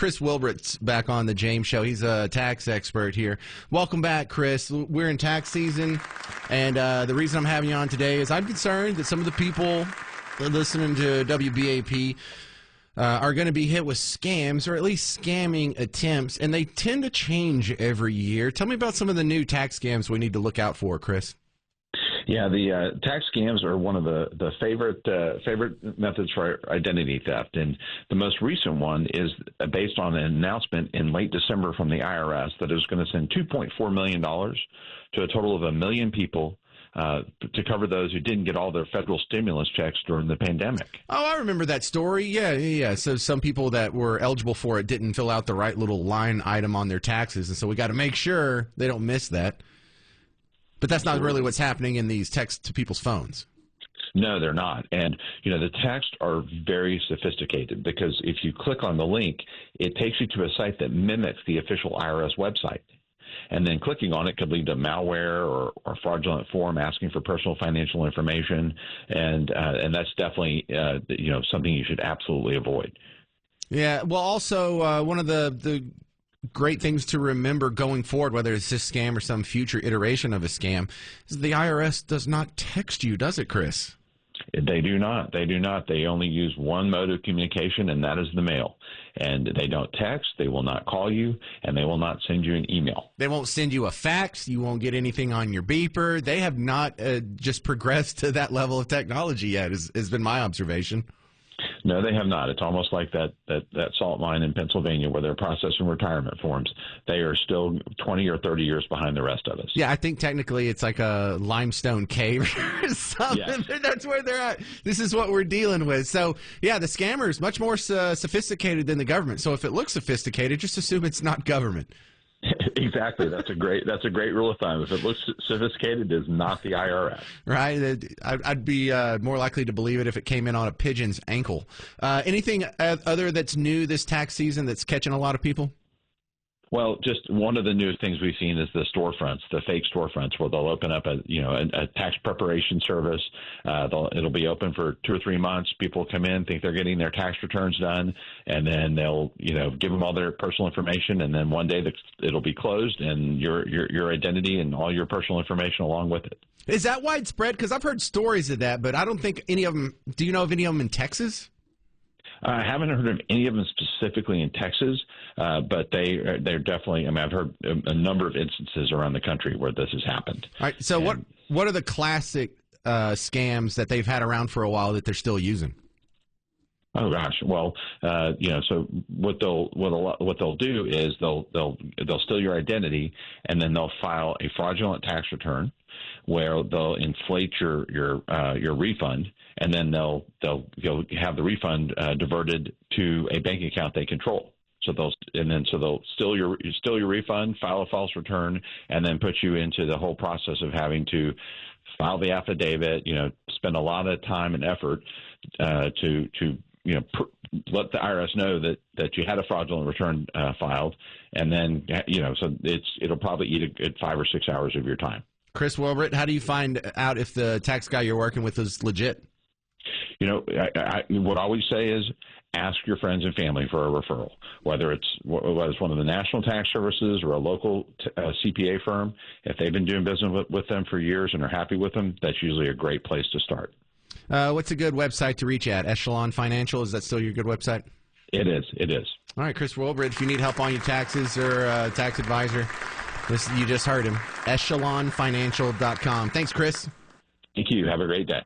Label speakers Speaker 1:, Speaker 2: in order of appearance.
Speaker 1: Chris Wilbratte's back on the James Show. He's a tax expert here. Welcome back, Chris. We're in tax season, and the reason I'm having you on today is I'm concerned that some of the people listening to WBAP are going to be hit with scams, or at least scamming attempts, and they tend to change every year. Tell me about some of the new tax scams we need to look out for, Chris.
Speaker 2: Yeah, the tax scams are one of the favorite methods for identity theft, and the most recent one is based on an announcement in late December from the IRS that is going to send $2.4 million to a total of 1 million people to cover those who didn't get all their federal stimulus checks during the pandemic.
Speaker 1: Oh, I remember that story. Yeah. So some people that were eligible for it didn't fill out the right little line item on their taxes, and so we got to make sure they don't miss that. But that's not really what's happening in these texts to people's phones.
Speaker 2: No, they're not. And, the texts are very sophisticated because if you click on the link, it takes you to a site that mimics the official IRS website. And then clicking on it could lead to malware or fraudulent form asking for personal financial information. And that's definitely, something you should absolutely avoid.
Speaker 1: Yeah. Well, also, one of the great things to remember going forward, whether it's this scam or some future iteration of a scam, is the IRS does not text you, does it, Chris?
Speaker 2: They do not. They do not. They only use one mode of communication, and that is the mail. And they don't text, they will not call you, and they will not send you an email.
Speaker 1: They won't send you a fax. You won't get anything on your beeper. They have not just progressed to that level of technology yet, has been my observation.
Speaker 2: No, they have not. It's almost like that salt mine in Pennsylvania where they're processing retirement forms. They are still 20 or 30 years behind the rest of us.
Speaker 1: Yeah, I think technically it's like a limestone cave or something.
Speaker 2: Yes.
Speaker 1: That's where they're at. This is what we're dealing with. So, yeah, the scammer is much more sophisticated than the government. So if it looks sophisticated, just assume it's not government.
Speaker 2: Exactly. That's a great rule of thumb. If it looks sophisticated, it is not the IRS.
Speaker 1: Right. I'd be more likely to believe it if it came in on a pigeon's ankle. Anything other that's new this tax season that's catching a lot of people?
Speaker 2: Well, just one of the new things we've seen is the storefronts, the fake storefronts, where they'll open up a tax preparation service. It'll be open for 2 or 3 months. People come in, think they're getting their tax returns done, and then they'll give them all their personal information, and then one day it'll be closed, and your identity and all your personal information along with it.
Speaker 1: Is that widespread? Because I've heard stories of that, but I don't think any of them. Do you know of any of them in Texas?
Speaker 2: I haven't heard of any of them specifically in Texas, but they're definitely. I mean, I've heard a number of instances around the country where this has happened.
Speaker 1: All right. So what are the classic scams that they've had around for a while that they're still using?
Speaker 2: Oh gosh. Well, so what they'll do is they'll steal your identity, and then they'll file a fraudulent tax return where they'll inflate your refund, and then they'll have the refund diverted to a bank account they control. So they'll steal your refund, file a false return, and then put you into the whole process of having to file the affidavit. Spend a lot of time and effort to let the IRS know that you had a fraudulent return filed, and then so it'll probably eat a good 5 or 6 hours of your time.
Speaker 1: Chris Wilbratte, how do you find out if the tax guy you're working with is legit?
Speaker 2: What I always say is ask your friends and family for a referral, whether it's one of the national tax services or a local CPA firm. If they've been doing business with them for years and are happy with them, that's usually a great place to start.
Speaker 1: What's a good website to reach at? Echelon Financial, is that still your good website?
Speaker 2: It is.
Speaker 1: All right, Chris Wilbratte, if you need help on your taxes or a tax advisor, you just heard him. EchelonFinancial.com. Thanks, Chris.
Speaker 2: Thank you. Have a great day.